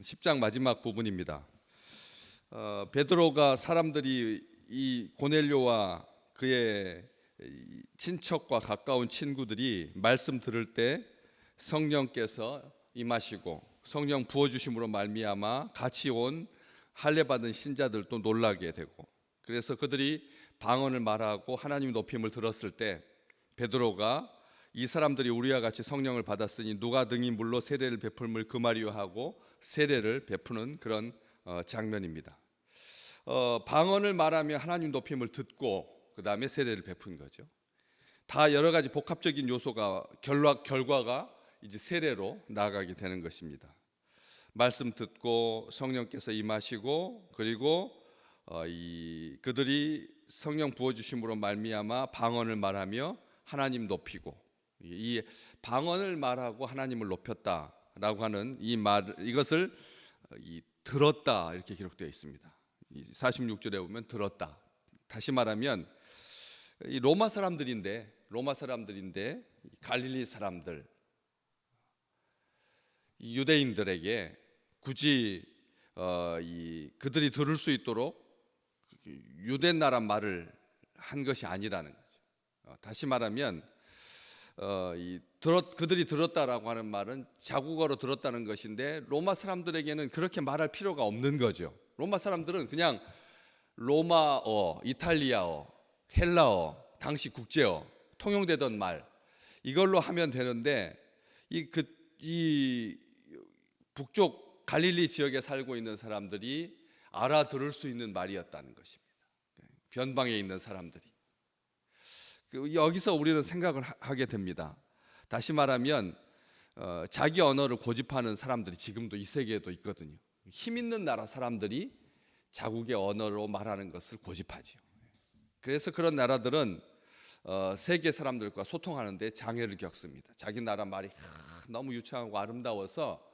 10장 마지막 부분입니다. 베드로가 사람들이 이 고넬료와 그의 친척과 가까운 친구들이 말씀 들을 때 성령께서 임하시고 성령 부어주심으로 말미암아 같이 온 할례 받은 신자들도 놀라게 되고, 그래서 그들이 방언을 말하고 하나님 높임을 들었을 때 베드로가 이 사람들이 우리와 같이 성령을 받았으니 누가 능히 물로 세례를 베풀물 금하리요 하고 세례를 베푸는 그런 장면입니다. 방언을 말하며 하나님 높임을 듣고 그 다음에 세례를 베푼 거죠. 다 여러 가지 복합적인 요소가 결과가 이제 세례로 나아가게 되는 것입니다. 말씀 듣고 성령께서 임하시고, 그리고 그들이 성령 부어주심으로 말미암아 방언을 말하며 하나님 높이고, 이 방언을 말하고 하나님을 높였다라고 하는 이 말, 이것을 들었다 이렇게 기록되어 있습니다. 46절에 보면 들었다. 다시 말하면 이 로마 사람들인데 갈릴리 사람들, 유대인들에게 굳이 그들이 들을 수 있도록 유대 나라 말을 한 것이 아니라는 거죠. 다시 말하면 그들이 들었다라고 하는 말은 자국어로 들었다는 것인데 로마 사람들에게는 그렇게 말할 필요가 없는 거죠. 로마 사람들은 그냥 로마어, 이탈리아어, 헬라어, 당시 국제어, 통용되던 말 이걸로 하면 되는데 이 북쪽 갈릴리 지역에 살고 있는 사람들이 알아들을 수 있는 말이었다는 것입니다. 변방에 있는 사람들이. 여기서 우리는 생각을 하게 됩니다. 다시 말하면 자기 언어를 고집하는 사람들이 지금도 이 세계에도 있거든요. 힘 있는 나라 사람들이 자국의 언어로 말하는 것을 고집하죠. 그래서 그런 나라들은 세계 사람들과 소통하는데 장애를 겪습니다. 자기 나라 말이 너무 유창하고 아름다워서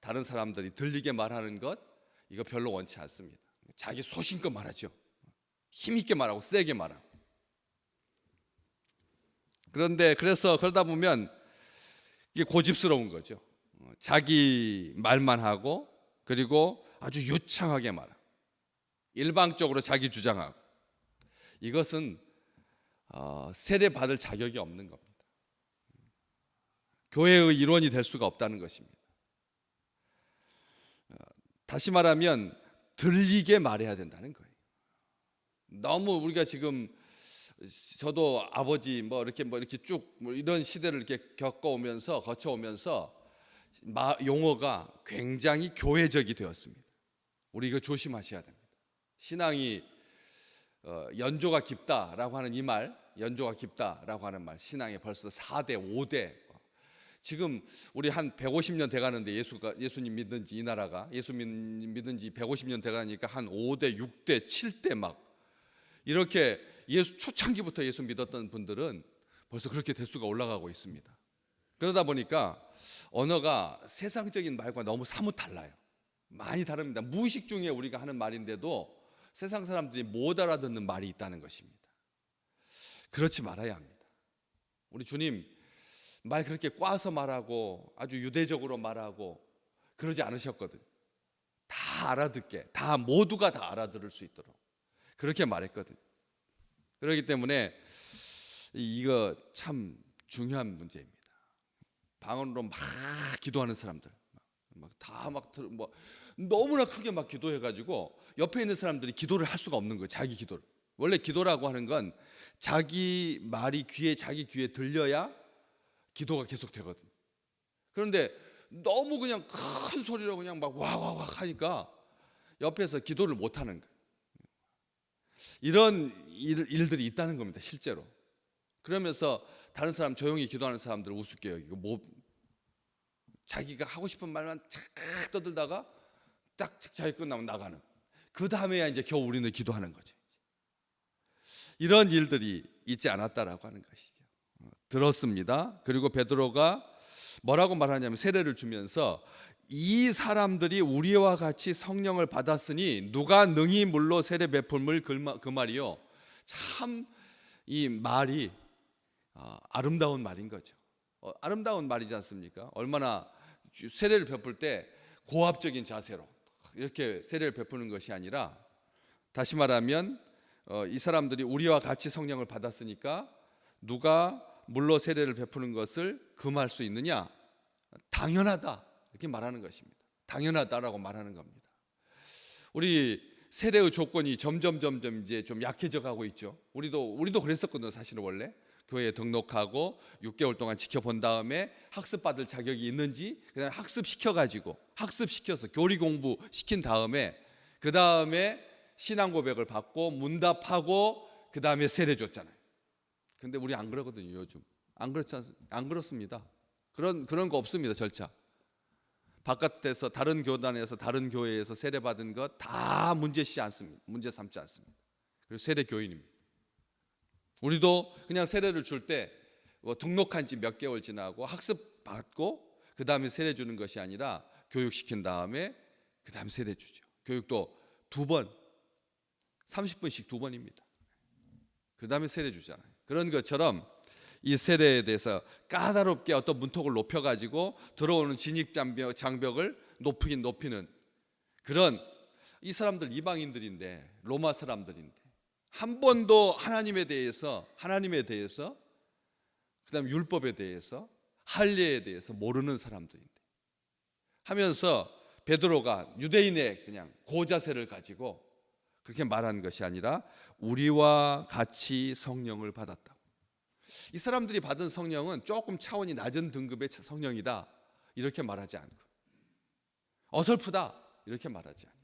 다른 사람들이 들리게 말하는 것, 이거 별로 원치 않습니다. 자기 소신껏 말하죠. 힘 있게 말하고 세게 말하고. 그러다 보면 이게 고집스러운 거죠. 자기 말만 하고, 그리고 아주 유창하게 말하고, 일방적으로 자기 주장하고. 이것은 세례 받을 자격이 없는 겁니다. 교회의 일원이 될 수가 없다는 것입니다. 다시 말하면 들리게 말해야 된다는 거예요. 너무 우리가 지금, 저도 아버지 이렇게 쭉 이런 시대를 이렇게 거쳐오면서 용어가 굉장히 교회적이 되었습니다. 우리 이거 조심하셔야 됩니다. 신앙이 연조가 깊다라고 하는 이 말, 연조가 깊다라고 하는 말, 신앙이 벌써 4대, 5대. 지금 우리 한 150년 돼가는데 예수님 믿는 지, 이 나라가 예수님 믿는 지 150년 돼가니까 한 5대, 6대, 7대 막 이렇게 초창기부터 예수 믿었던 분들은 벌써 그렇게 대수가 올라가고 있습니다. 그러다 보니까 언어가 세상적인 말과 너무 사뭇 달라요. 많이 다릅니다. 무의식 중에 우리가 하는 말인데도 세상 사람들이 못 알아듣는 말이 있다는 것입니다. 그렇지 말아야 합니다. 우리 주님 말 그렇게 꽈서 말하고 아주 유대적으로 말하고 그러지 않으셨거든요. 다 알아듣게, 모두가 다 알아들을 수 있도록 그렇게 말했거든요. 그렇기 때문에 이거 참 중요한 문제입니다. 방언으로 막 기도하는 사람들, 너무나 크게 막 기도해가지고 옆에 있는 사람들이 기도를 할 수가 없는 거예요. 자기 기도를. 원래 기도라고 하는 건 자기 말이 자기 귀에 들려야 기도가 계속 되거든요. 그런데 너무 그냥 큰 소리로 그냥 막 와와와 하니까 옆에서 기도를 못 하는 거예요. 이런 일들이 있다는 겁니다, 실제로. 그러면서 다른 사람, 조용히 기도하는 사람들을 우습게 여기고, 자기가 하고 싶은 말만 착 떠들다가 딱 자기 끝나면 나가는. 그 다음에야 이제 겨우 우리는 기도하는 거죠. 이런 일들이 있지 않았다라고 하는 것이죠. 들었습니다. 그리고 베드로가 뭐라고 말하냐면 세례를 주면서 이 사람들이 우리와 같이 성령을 받았으니 누가 능히 물로 세례 베풀물 그 말이요. 참 이 말이 아름다운 말인 거죠. 아름다운 말이지 않습니까? 얼마나 세례를 베풀 때 고압적인 자세로 이렇게 세례를 베푸는 것이 아니라, 다시 말하면 이 사람들이 우리와 같이 성령을 받았으니까 누가 물로 세례를 베푸는 것을 금할 수 있느냐? 당연하다, 이렇게 말하는 것입니다. 당연하다라고 말하는 겁니다. 우리 세례의 조건이 점점 이제 좀 약해져 가고 있죠. 우리도 그랬었거든요. 사실은 원래 교회에 등록하고 6개월 동안 지켜본 다음에 학습받을 자격이 있는지 그냥 학습시켜서 교리 공부 시킨 다음에 그 다음에 신앙 고백을 받고 문답하고 그 다음에 세례 줬잖아요. 근데 우리 안 그러거든요. 요즘 안 그렇습니다. 그런 거 없습니다. 절차. 바깥에서 다른 교단에서 다른 교회에서 세례 받은 것 다 문제 삼지 않습니다. 그리고 세례 교인입니다. 우리도 그냥 세례를 줄 때 등록한 지 몇 개월 지나고 학습 받고 그 다음에 세례 주는 것이 아니라 교육시킨 다음에 그 다음에 세례 주죠. 교육도 2번 30분씩 2번입니다. 그 다음에 세례 주잖아요. 그런 것처럼 이 세례에 대해서 까다롭게 어떤 문턱을 높여가지고 들어오는 진입 장벽을 높이는 그런, 이 사람들 이방인들인데, 로마 사람들인데 한 번도 하나님에 대해서 그다음 율법에 대해서 할례에 대해서 모르는 사람들인데 하면서 베드로가 유대인의 그냥 고자세를 가지고 그렇게 말하는 것이 아니라 우리와 같이 성령을 받았다. 이 사람들이 받은 성령은 조금 차원이 낮은 등급의 성령이다, 이렇게 말하지 않고 어설프다, 이렇게 말하지 않아요.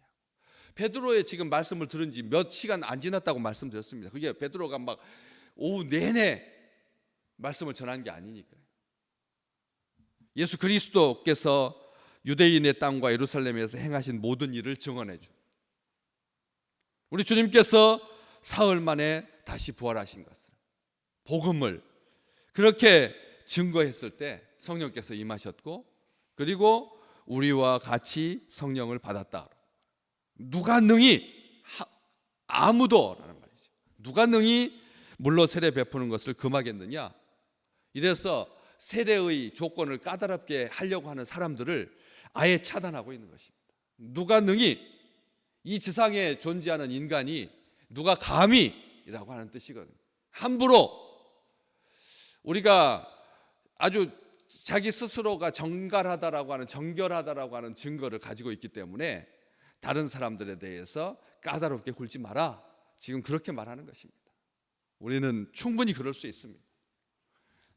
베드로의 지금 말씀을 들은 지 몇 시간 안 지났다고 말씀드렸습니다. 그게 베드로가 막 오후 내내 말씀을 전한 게 아니니까요. 예수 그리스도께서 유대인의 땅과 예루살렘에서 행하신 모든 일을 증언해 준, 우리 주님께서 사흘 만에 다시 부활하신 것을, 복음을 그렇게 증거했을 때 성령께서 임하셨고, 그리고 우리와 같이 성령을 받았다. 누가 능히, 아무도라는 말이죠. 누가 능히 물로 세례 베푸는 것을 금하겠느냐? 이래서 세례의 조건을 까다롭게 하려고 하는 사람들을 아예 차단하고 있는 것입니다. 누가 능히, 이 지상에 존재하는 인간이 누가 감히이라고 하는 뜻이거든요. 함부로 우리가 아주 자기 스스로가 정결하다라고 하는 증거를 가지고 있기 때문에 다른 사람들에 대해서 까다롭게 굴지 마라, 지금 그렇게 말하는 것입니다. 우리는 충분히 그럴 수 있습니다.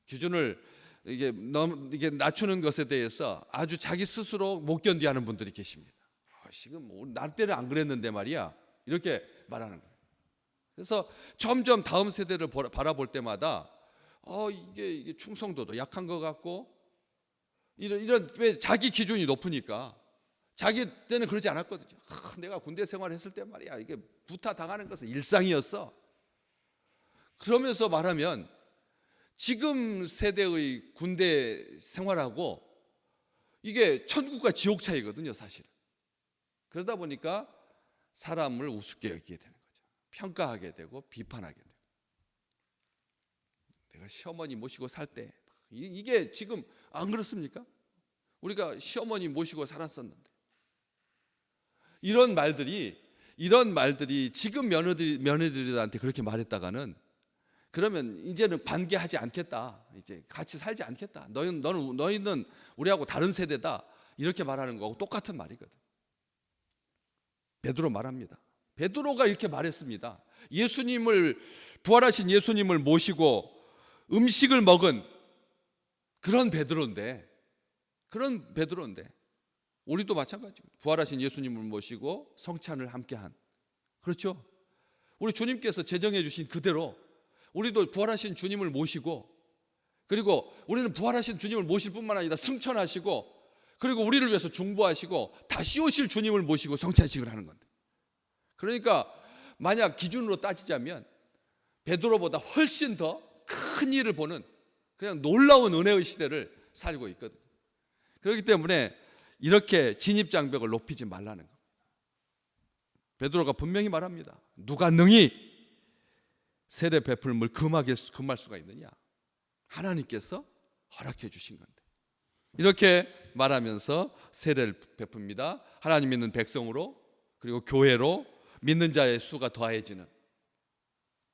기준을 이게 낮추는 것에 대해서 아주 자기 스스로 못 견디하는 분들이 계십니다. 지금 나 때는 안 그랬는데 말이야, 이렇게 말하는 거예요. 그래서 점점 다음 세대를 바라볼 때마다 이게 충성도도 약한 것 같고, 이런 왜 자기 기준이 높으니까. 자기 때는 그러지 않았거든요. 내가 군대 생활했을 때 말이야, 이게 부타 당하는 것은 일상이었어. 그러면서 말하면 지금 세대의 군대 생활하고 이게 천국과 지옥 차이거든요, 사실은. 그러다 보니까 사람을 우습게 여기게 되는 거죠. 평가하게 되고 비판하게 되고. 내가 시어머니 모시고 살 때 이게 지금 안 그렇습니까? 우리가 시어머니 모시고 살았었는데 이런 말들이 지금 며느리들한테 그렇게 말했다가는, 그러면 이제는 반개하지 않겠다, 이제 같이 살지 않겠다, 너희는 우리하고 다른 세대다, 이렇게 말하는 거하고 똑같은 말이거든. 베드로 말합니다. 베드로가 이렇게 말했습니다. 부활하신 예수님을 모시고 음식을 먹은 그런 베드로인데 우리도 마찬가지고 부활하신 예수님을 모시고 성찬을 함께한, 그렇죠? 우리 주님께서 제정해 주신 그대로 우리도 부활하신 주님을 모시고, 그리고 우리는 부활하신 주님을 모실 뿐만 아니라 승천하시고, 그리고 우리를 위해서 중보하시고 다시 오실 주님을 모시고 성찬식을 하는 건데, 그러니까 만약 기준으로 따지자면 베드로보다 훨씬 더 큰 일을 보는 그냥 놀라운 은혜의 시대를 살고 있거든요. 그렇기 때문에 이렇게 진입장벽을 높이지 말라는 겁니다. 베드로가 분명히 말합니다. 누가 능히 세례 베풀음을 금할 수가 있느냐? 하나님께서 허락해 주신 건데. 이렇게 말하면서 세례를 베풉니다. 하나님 믿는 백성으로, 그리고 교회로 믿는 자의 수가 더해지는,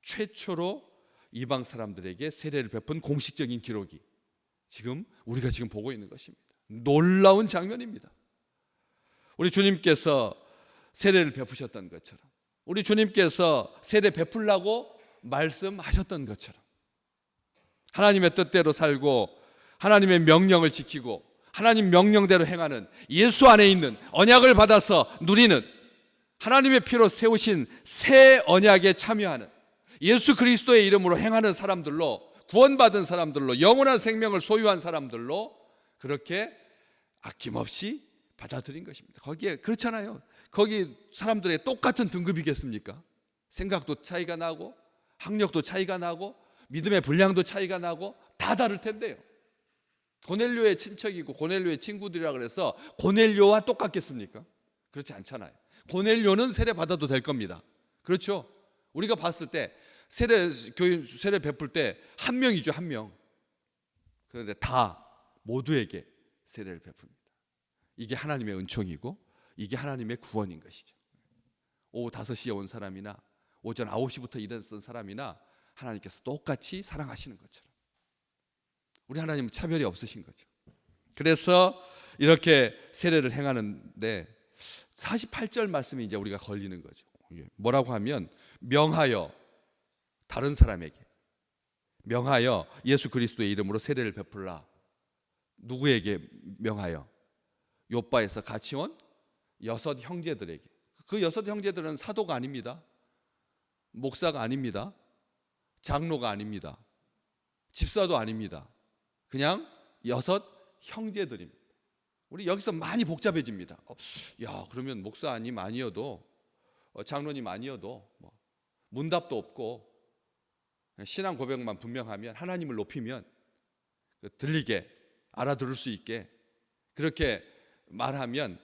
최초로 이방 사람들에게 세례를 베푼 공식적인 기록이 우리가 지금 보고 있는 것입니다. 놀라운 장면입니다. 우리 주님께서 세례를 베푸셨던 것처럼, 우리 주님께서 세례 베풀라고 말씀하셨던 것처럼, 하나님의 뜻대로 살고 하나님의 명령을 지키고 하나님 명령대로 행하는, 예수 안에 있는 언약을 받아서 누리는, 하나님의 피로 세우신 새 언약에 참여하는, 예수 그리스도의 이름으로 행하는 사람들로, 구원받은 사람들로, 영원한 생명을 소유한 사람들로 그렇게 아낌없이 받아들인 것입니다. 거기에 그렇잖아요. 거기 사람들의 똑같은 등급이겠습니까? 생각도 차이가 나고 학력도 차이가 나고 믿음의 분량도 차이가 나고 다 다를 텐데요. 고넬료의 친척이고 고넬료의 친구들이라 그래서 고넬료와 똑같겠습니까? 그렇지 않잖아요. 고넬료는 세례 받아도 될 겁니다. 그렇죠? 우리가 봤을 때 세례 베풀 때 한 명이죠, 한 명. 그런데 다 모두에게 세례를 베풉니다. 이게 하나님의 은총이고 이게 하나님의 구원인 것이죠. 오후 5시에 온 사람이나 오전 9시부터 일했던 사람이나 하나님께서 똑같이 사랑하시는 것처럼 우리 하나님은 차별이 없으신 거죠. 그래서 이렇게 세례를 행하는데 48절 말씀이 이제 우리가 걸리는 거죠. 뭐라고 하면 명하여, 다른 사람에게 명하여 예수 그리스도의 이름으로 세례를 베풀라. 누구에게 명하여? 요바에서 같이 온 6 형제들에게. 그 6 형제들은 사도가 아닙니다. 목사가 아닙니다. 장로가 아닙니다. 집사도 아닙니다. 그냥 6 형제들입니다. 우리 여기서 많이 복잡해집니다. 그러면 목사님 아니어도 장로님 아니어도 문답도 없고 신앙 고백만 분명하면, 하나님을 높이면 들리게 알아들을 수 있게 그렇게 말하면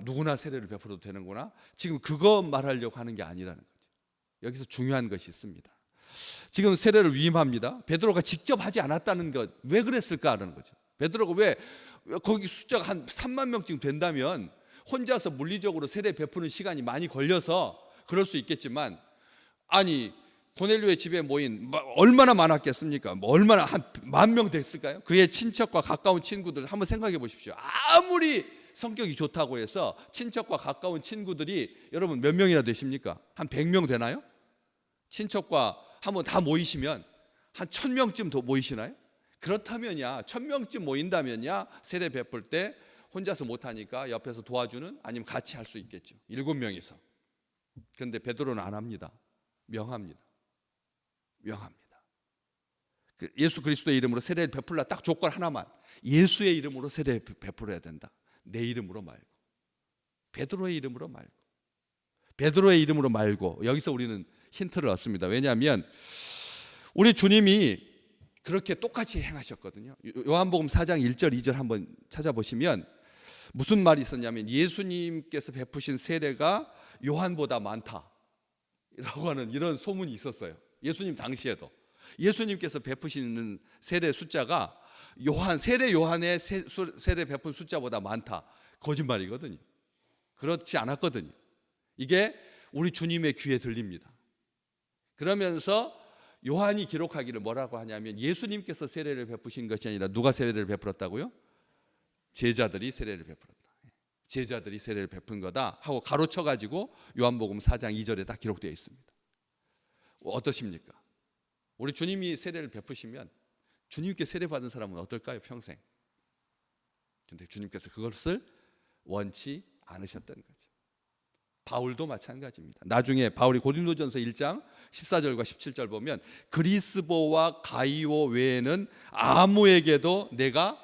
누구나 세례를 베풀어도 되는구나. 지금 그거 말하려고 하는 게 아니라는 거죠. 여기서 중요한 것이 있습니다. 지금 세례를 위임합니다. 베드로가 직접 하지 않았다는 것, 왜 그랬을까 하는 거죠. 베드로가 왜 거기 숫자가 한 3만 명쯤 된다면 혼자서 물리적으로 세례 베푸는 시간이 많이 걸려서 그럴 수 있겠지만, 아니 고넬료의 집에 모인 얼마나 많았겠습니까? 얼마나 한 10,000명 됐을까요? 그의 친척과 가까운 친구들 한번 생각해 보십시오. 아무리 성격이 좋다고 해서 친척과 가까운 친구들이 여러분 몇 명이나 되십니까? 한 100명 되나요? 친척과 한번 다 모이시면 한 1,000명쯤 더 모이시나요? 그렇다면야 1,000명쯤 모인다면야 세례 베풀 때 혼자서 못하니까 옆에서 도와주는, 아니면 같이 할 수 있겠죠. 7명이서. 그런데 베드로는 안 합니다. 명합니다. 예수 그리스도의 이름으로 세례를 베풀라, 딱 조건 하나만. 예수의 이름으로 세례 베풀어야 된다. 내 이름으로 말고, 베드로의 이름으로 말고, 베드로의 이름으로 말고. 여기서 우리는 힌트를 얻습니다. 왜냐하면 우리 주님이 그렇게 똑같이 행하셨거든요. 요한복음 4장 1절 2절 한번 찾아보시면 무슨 말이 있었냐면, 예수님께서 베푸신 세례가 요한보다 많다라고 하는 이런 소문이 있었어요. 예수님 당시에도 예수님께서 베푸시는 세례 숫자가 세례 요한의 세례 베푼 숫자보다 많다. 거짓말이거든요. 그렇지 않았거든요. 이게 우리 주님의 귀에 들립니다. 그러면서 요한이 기록하기를 뭐라고 하냐면, 예수님께서 세례를 베푸신 것이 아니라 누가 세례를 베풀었다고요? 제자들이 세례를 베풀었다. 제자들이 세례를 베푼 거다 하고 가로쳐가지고 요한복음 4장 2절에 다 기록되어 있습니다. 어떠십니까? 우리 주님이 세례를 베푸시면 주님께 세례 받은 사람은 어떨까요? 평생. 근데 주님께서 그것을 원치 않으셨던 거죠. 바울도 마찬가지입니다. 나중에 바울이 고린도전서 1장 14절과 17절 보면, 그리스보와 가이오 외에는 아무에게도 내가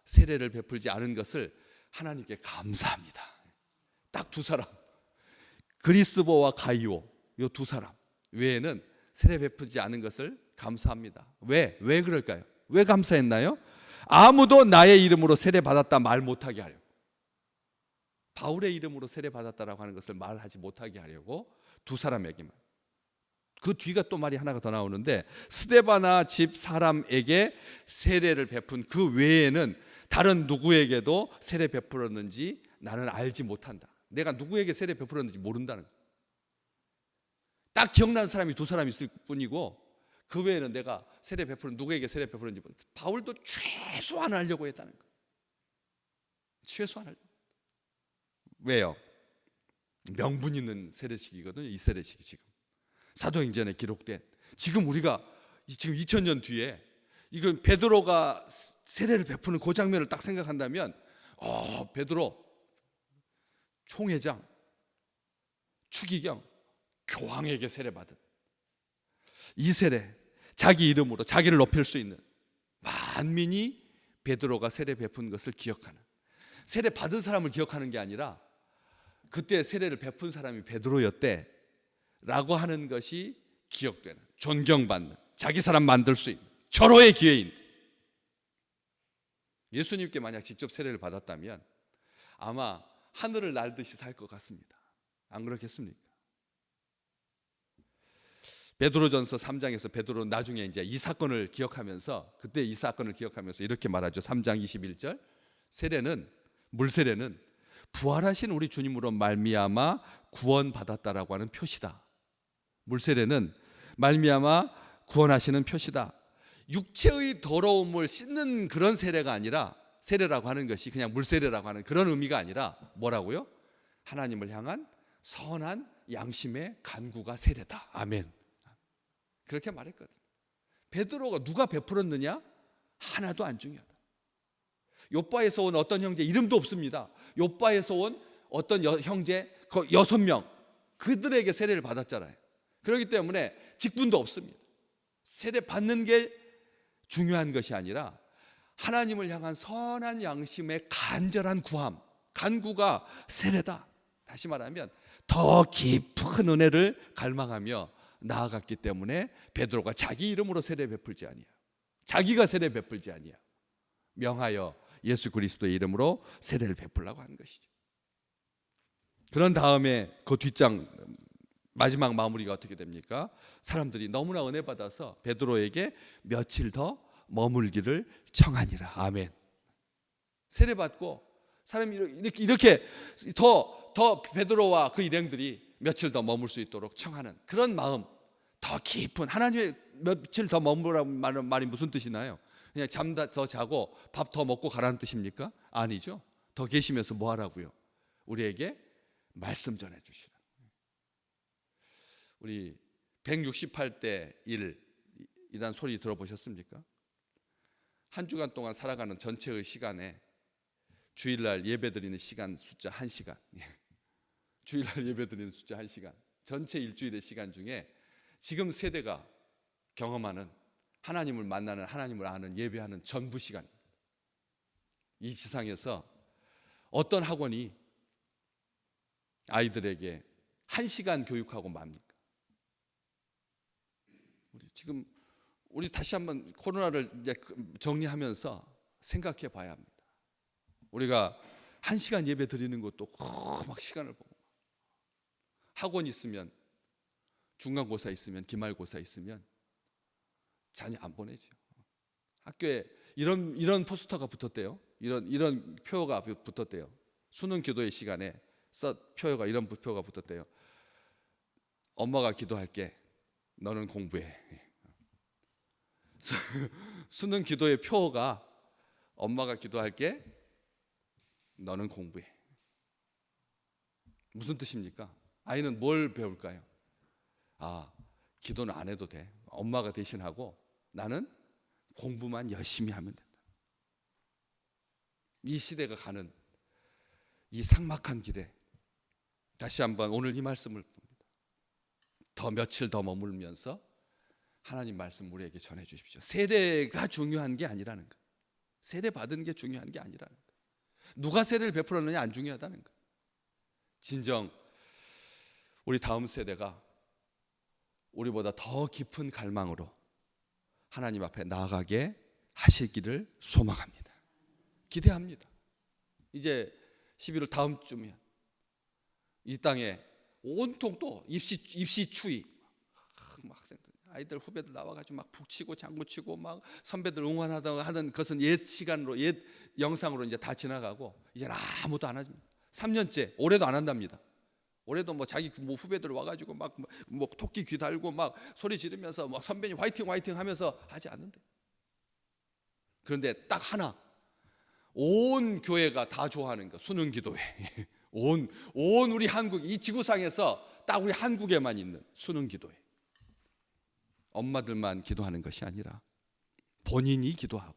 세례를 베풀지 않은 것을 하나님께 감사합니다. 딱 2 사람, 그리스보와 가이오, 이 2 사람 외에는 세례 베풀지 않은 것을 감사합니다. 왜 그럴까요? 왜 감사했나요? 아무도 나의 이름으로 세례 받았다 말 못하게 하려고, 바울의 이름으로 세례 받았다라고 하는 것을 말하지 못하게 하려고 2 사람에게만. 그 뒤가 또 말이 하나가 더 나오는데, 스데바나 집 사람에게 세례를 베푼 그 외에는 다른 누구에게도 세례 베풀었는지 나는 알지 못한다. 내가 누구에게 세례 베풀었는지 모른다는 거예요. 딱 기억나는 사람이 2사람 있을 뿐이고 그 외에는 내가 세례 베푸는 누구에게 세례 베풀었는지 바울도 최소한 하려고 했다는 거예요. 최소한 하려고. 왜요? 명분 있는 세례식이거든요. 이 세례식이 지금 사도행전에 기록된, 지금 우리가 지금 2000년 뒤에 이건 베드로가 세례를 베푸는 그 장면을 딱 생각한다면 베드로 총회장, 추기경, 교황에게 세례받은 이 세례, 자기 이름으로 자기를 높일 수 있는 만민이 베드로가 세례 베푼 것을 기억하는, 세례 받은 사람을 기억하는 게 아니라 그때 세례를 베푼 사람이 베드로였대 라고 하는 것이 기억되는, 존경받는, 자기 사람 만들 수 있는 절호의 기회인. 예수님께 만약 직접 세례를 받았다면 아마 하늘을 날듯이 살 것 같습니다. 안 그렇겠습니까? 베드로전서 3장에서 베드로는 나중에 이제 이 사건을 기억하면서, 그때 이 사건을 기억하면서 이렇게 말하죠. 3장 21절. 세례는, 물세례는 부활하신 우리 주님으로 말미암아 구원받았다라고 하는 표시다. 물세례는 말미암아 구원하시는 표시다. 육체의 더러움을 씻는 그런 세례가 아니라, 세례라고 하는 것이 그냥 물세례라고 하는 그런 의미가 아니라 뭐라고요? 하나님을 향한 선한 양심의 간구가 세례다. 아멘. 그렇게 말했거든. 베드로가 누가 베풀었느냐? 하나도 안 중요하다. 요바에서 온 어떤 형제, 이름도 없습니다. 요바에서 온 어떤 형제 6명, 그들에게 세례를 받았잖아요. 그렇기 때문에 직분도 없습니다. 세례 받는 게 중요한 것이 아니라 하나님을 향한 선한 양심의 간절한 구함, 간구가 세례다. 다시 말하면 더 깊은 은혜를 갈망하며 나아갔기 때문에 베드로가 자기 이름으로 세례 베풀지 아니야. 자기가 세례 베풀지 아니야. 명하여 예수 그리스도의 이름으로 세례를 베풀라고 하는 것이죠. 그런 다음에 그 뒷장 마지막 마무리가 어떻게 됩니까? 사람들이 너무나 은혜 받아서 베드로에게 며칠 더 머물기를 청하니라. 아멘. 세례 받고 사람이 이렇게 더 베드로와 그 일행들이 며칠 더 머물 수 있도록 청하는 그런 마음, 더 깊은, 하나님의 며칠 더 머무라는 말이 무슨 뜻이나요? 그냥 잠 더 자고 밥 더 먹고 가라는 뜻입니까? 아니죠. 더 계시면서 뭐 하라고요? 우리에게 말씀 전해 주시라. 우리 168대 1이란 소리 들어보셨습니까? 한 주간 동안 살아가는 전체의 시간에 주일날 예배드리는 시간 숫자 1시간, 주일날 예배드리는 숫자 1시간, 전체 일주일의 시간 중에 지금 세대가 경험하는 하나님을 만나는, 하나님을 아는, 예배하는 전부 시간. 이 지상에서 어떤 학원이 아이들에게 1시간 교육하고 맙니까? 우리 다시 한번 코로나를 이제 정리하면서 생각해 봐야 합니다. 우리가 1시간 예배 드리는 것도 막 시간을 보고, 학원 있으면, 중간고사 있으면, 기말고사 있으면 자녀 안 보내죠. 학교에 이런 포스터가 붙었대요. 이런 표가 붙었대요. 수능 기도의 시간에 표가, 이런 표가 붙었대요. 엄마가 기도할게, 너는 공부해. 수능 기도의 표가 엄마가 기도할게, 너는 공부해. 무슨 뜻입니까? 아이는 뭘 배울까요? 기도는 안 해도 돼. 엄마가 대신하고 나는 공부만 열심히 하면 된다. 이 시대가 가는 이 삭막한 길에 다시 한번 오늘 이 말씀을 봅니다. 더 며칠 더 머물면서 하나님 말씀 우리에게 전해 주십시오. 세례가 중요한 게 아니라는 거. 세례 받은 게 중요한 게 아니라는 거. 누가 세례를 베풀었느냐 안 중요하다는 거. 진정 우리 다음 세대가 우리보다 더 깊은 갈망으로 하나님 앞에 나아가게 하시기를 소망합니다. 기대합니다. 이제 11월 다음 주면 이 땅에 온통 또 입시 추위, 학생들 아이들 후배들 나와가지고 막 북치고 장구치고 막 선배들 응원하다 하는 것은 옛 시간으로 옛 영상으로 이제 다 지나가고 이제 아무도 안 하십니다. 3년째 올해도 안 한답니다. 올해도 뭐 자기 뭐 후배들 와가지고 막 뭐 토끼 귀 달고 막 소리 지르면서 막 선배님 화이팅 화이팅 하면서 하지 않는데. 그런데 딱 하나, 온 교회가 다 좋아하는 거, 수능 기도회. 온 우리 한국 이 지구상에서 딱 우리 한국에만 있는 수능 기도회. 엄마들만 기도하는 것이 아니라 본인이 기도하고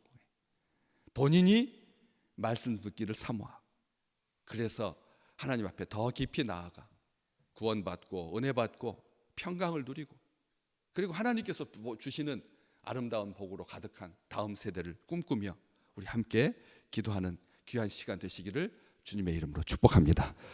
본인이 말씀 듣기를 사모하고, 그래서 하나님 앞에 더 깊이 나아가 구원받고 은혜받고 평강을 누리고, 그리고 하나님께서 주시는 아름다운 복으로 가득한 다음 세대를 꿈꾸며 우리 함께 기도하는 귀한 시간 되시기를 주님의 이름으로 축복합니다.